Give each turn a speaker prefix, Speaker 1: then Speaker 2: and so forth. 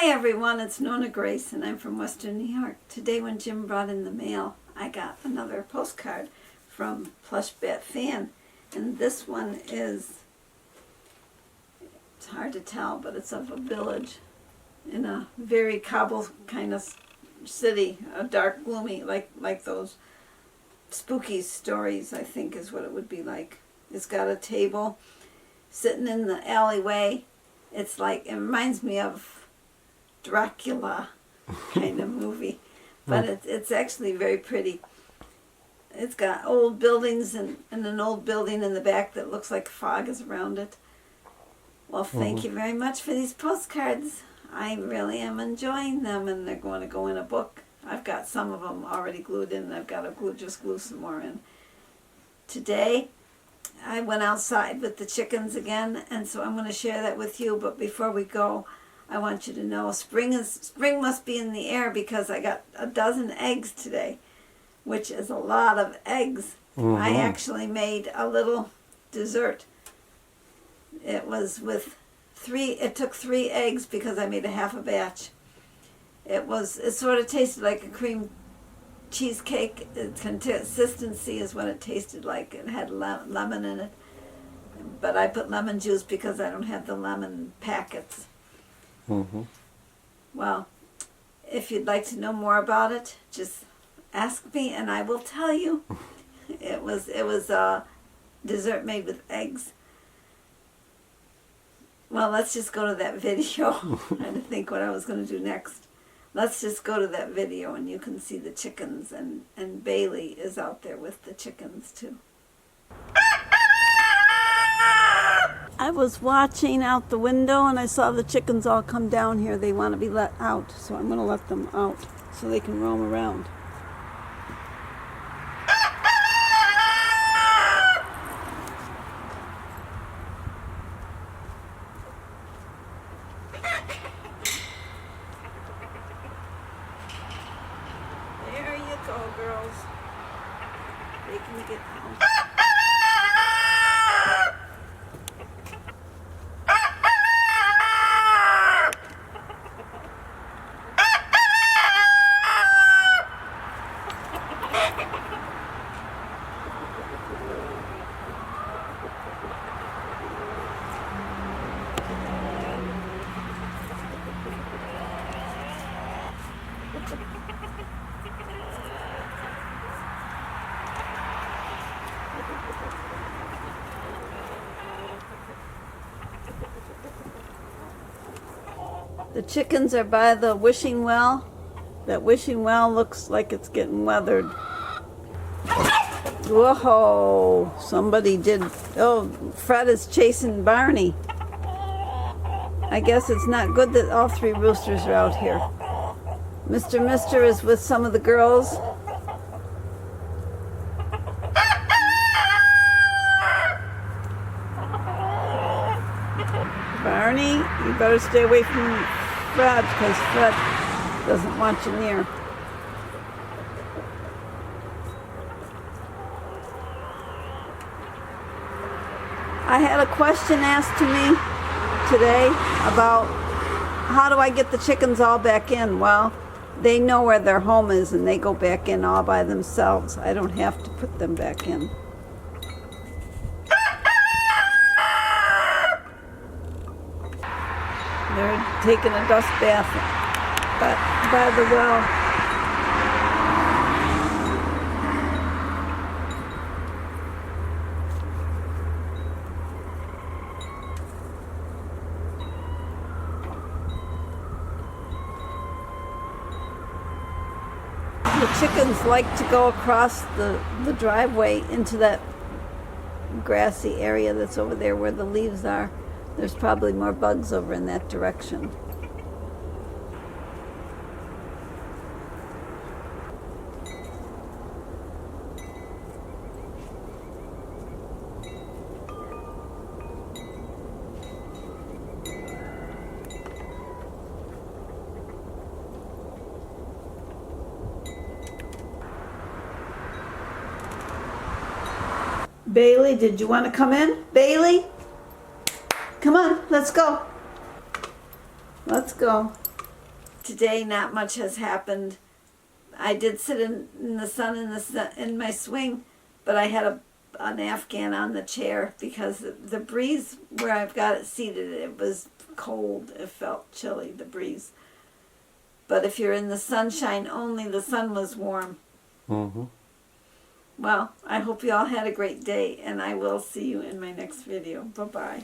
Speaker 1: Hi everyone, it's NonnaGrace and I'm from Western New York. Today when Jim brought in the mail, I got another postcard from Plush Bat Fan. And this one is, it's hard to tell, but it's of a village in a very cobble kind of city, a dark, gloomy, like those spooky stories, I think is what it would be like. It's got a table sitting in the alleyway. It's like, it reminds me of Dracula kind of movie, but it's actually very pretty. It's got old buildings and an old building in the back that looks like fog is around it. Well, thank you very much for these postcards. I really am enjoying them, and they're going to go in a book. I've got some of them already glued in, and I've got to just glue some more in. Today, I went outside with the chickens again, and so I'm going to share that with you. But before we go, I want you to know spring must be in the air, because I got a dozen eggs today, which is a lot of eggs. I actually made a little dessert. It was with it took 3 eggs because I made a half a batch. It sort of tasted like a cream cheesecake. Its consistency is what it tasted like. It had lemon in it, but I put lemon juice because I don't have the lemon packets. Well, if you'd like to know more about it, just ask me and I will tell you. It was a dessert made with eggs. Well, let's just go to that video. I had to think what I was going to do next. Let's just go to that video and you can see the chickens, and Bailey is out there with the chickens too. I was watching out the window and I saw the chickens all come down here. They want to be let out, so I'm going to let them out so they can roam around. There you go, girls. They can get out. The chickens are by the wishing well. That wishing well looks like it's getting weathered. Whoa, somebody did. Oh, Fred is chasing Barney. I guess it's not good that all 3 roosters are out here. Mr. is with some of the girls. Barney, you better stay away from Fred, because Fred doesn't want you near. I had a question asked to me today about how do I get the chickens all back in? Well, they know where their home is and they go back in all by themselves. I don't have to put them back in. They're taking a dust bath by the well. The chickens like to go across the driveway into that grassy area that's over there where the leaves are. There's probably more bugs over in that direction. Bailey, did you want to come in? Bailey? Come on, let's go. Let's go. Today, not much has happened. I did sit in the sun in my swing, but I had an Afghan on the chair because the breeze where I've got it seated, it was cold. It felt chilly, the breeze. But if you're in the sunshine only, the sun was warm.
Speaker 2: Mm-hmm.
Speaker 1: Well, I hope you all had a great day, and I will see you in my next video. Bye-bye.